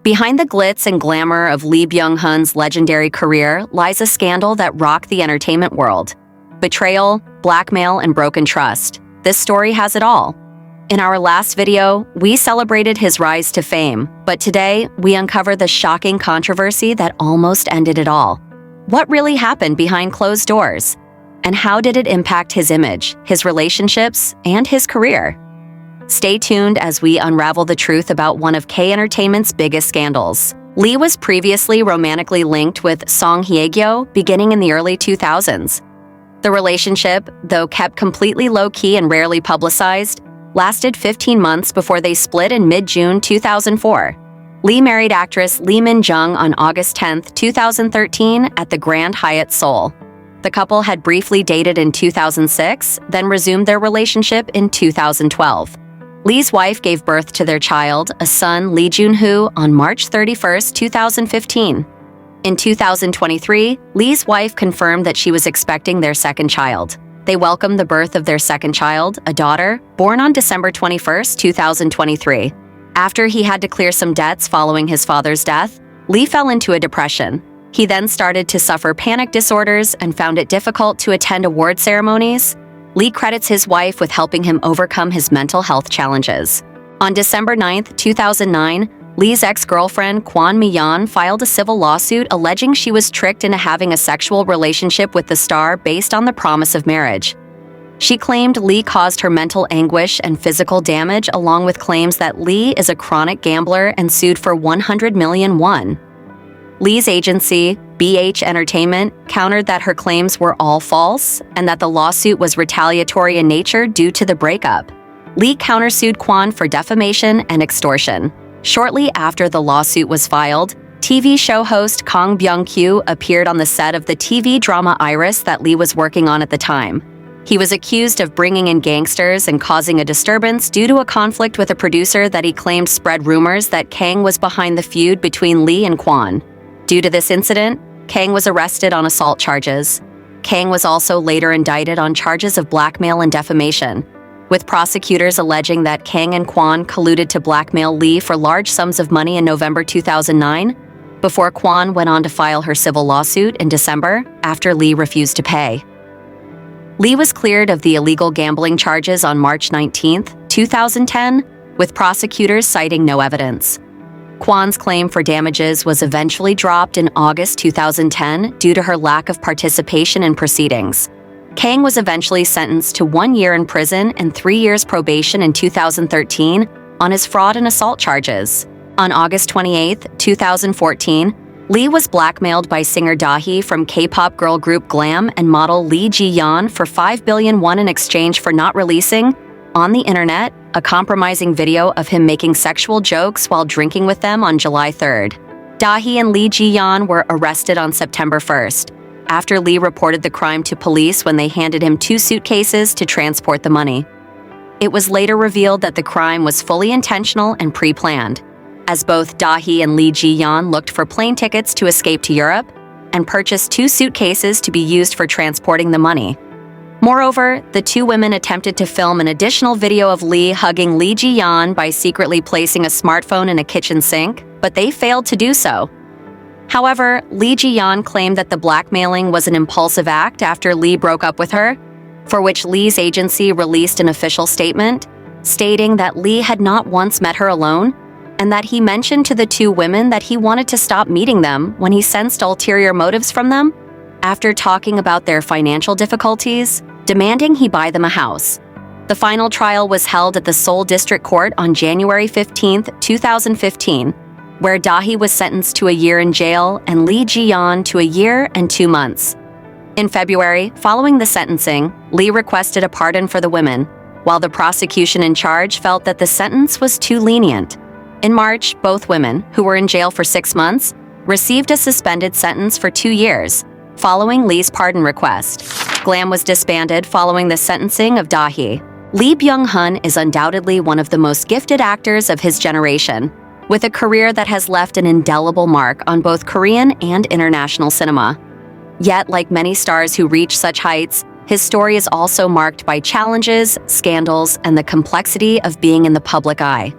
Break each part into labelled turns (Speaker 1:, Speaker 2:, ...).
Speaker 1: Behind the glitz and glamour of Lee Byung-hun's legendary career lies a scandal that rocked the entertainment world. Betrayal, blackmail, and broken trust. This story has it all. In our last video, we celebrated his rise to fame, but today we uncover the shocking controversy that almost ended it all. What really happened behind closed doors? And how did it impact his image, his relationships, and his career? Stay tuned as we unravel the truth about one of K Entertainment's biggest scandals. Lee was previously romantically linked with Song Hye-kyo beginning in the early 2000s. The relationship, though kept completely low-key and rarely publicized, lasted 15 months before they split in mid-June 2004. Lee married actress Lee Min-jung on August 10, 2013 at the Grand Hyatt Seoul. The couple had briefly dated in 2006, then resumed their relationship in 2012. Lee's wife gave birth to their child, a son, Lee Byung-hun, on March 31, 2015. In 2023, Lee's wife confirmed that she was expecting their second child. They welcomed the birth of their second child, a daughter, born on December 21, 2023. After he had to clear some debts following his father's death, Lee fell into a depression. He then started to suffer panic disorders and found it difficult to attend award ceremonies. Lee credits his wife with helping him overcome his mental health challenges. On December 9, 2009, Lee's ex-girlfriend Kwon Mi-yeon filed a civil lawsuit alleging she was tricked into having a sexual relationship with the star based on the promise of marriage. She claimed Lee caused her mental anguish and physical damage, along with claims that Lee is a chronic gambler, and sued for 100 million won. Lee's agency, BH Entertainment, countered that her claims were all false and that the lawsuit was retaliatory in nature due to the breakup. Lee countersued Kwon for defamation and extortion. Shortly after the lawsuit was filed, TV show host Kang Byung-kyu appeared on the set of the TV drama Iris that Lee was working on at the time. He was accused of bringing in gangsters and causing a disturbance due to a conflict with a producer that he claimed spread rumors that Kang was behind the feud between Lee and Kwon. Due to this incident, Kang was arrested on assault charges. Kang was also later indicted on charges of blackmail and defamation, with prosecutors alleging that Kang and Kwon colluded to blackmail Lee for large sums of money in November 2009, before Kwon went on to file her civil lawsuit in December after Lee refused to pay. Lee was cleared of the illegal gambling charges on March 19, 2010, with prosecutors citing no evidence. Kwon's claim for damages was eventually dropped in August 2010 due to her lack of participation in proceedings. Kang was eventually sentenced to 1 year in prison and 3 years probation in 2013 on his fraud and assault charges. On August 28, 2014, Lee was blackmailed by singer Dahi from K-pop girl group Glam and model Lee Ji-yeon for 5 billion won in exchange for not releasing, on the internet, a compromising video of him making sexual jokes while drinking with them on July 3rd. Dahi and Lee Ji-yeon were arrested on September 1st, after Lee reported the crime to police when they handed him 2 suitcases to transport the money. It was later revealed that the crime was fully intentional and pre-planned, as both Dahi and Lee Ji-yeon looked for plane tickets to escape to Europe and purchased 2 suitcases to be used for transporting the money. Moreover, the 2 women attempted to film an additional video of Lee hugging Lee Ji-yeon by secretly placing a smartphone in a kitchen sink, but they failed to do so. However, Lee Ji-yeon claimed that the blackmailing was an impulsive act after Lee broke up with her, for which Lee's agency released an official statement, stating that Lee had not once met her alone, and that he mentioned to the 2 women that he wanted to stop meeting them when he sensed ulterior motives from them, after talking about their financial difficulties, demanding he buy them a house. The final trial was held at the Seoul District Court on January 15, 2015, where Dahi was sentenced to a year in jail and Lee Ji-yeon to a year and 2 months. In February, following the sentencing, Lee requested a pardon for the women, while the prosecution in charge felt that the sentence was too lenient. In March, both women, who were in jail for 6 months, received a suspended sentence for 2 years, following Lee's pardon request. Glam was disbanded following the sentencing of Dahi. Lee Byung-hun is undoubtedly one of the most gifted actors of his generation, with a career that has left an indelible mark on both Korean and international cinema. Yet, like many stars who reach such heights, his story is also marked by challenges, scandals, and the complexity of being in the public eye.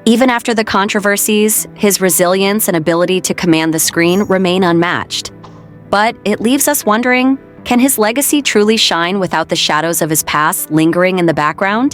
Speaker 1: Even after the controversies, his resilience and ability to command the screen remain unmatched. But it leaves us wondering, can his legacy truly shine without the shadows of his past lingering in the background?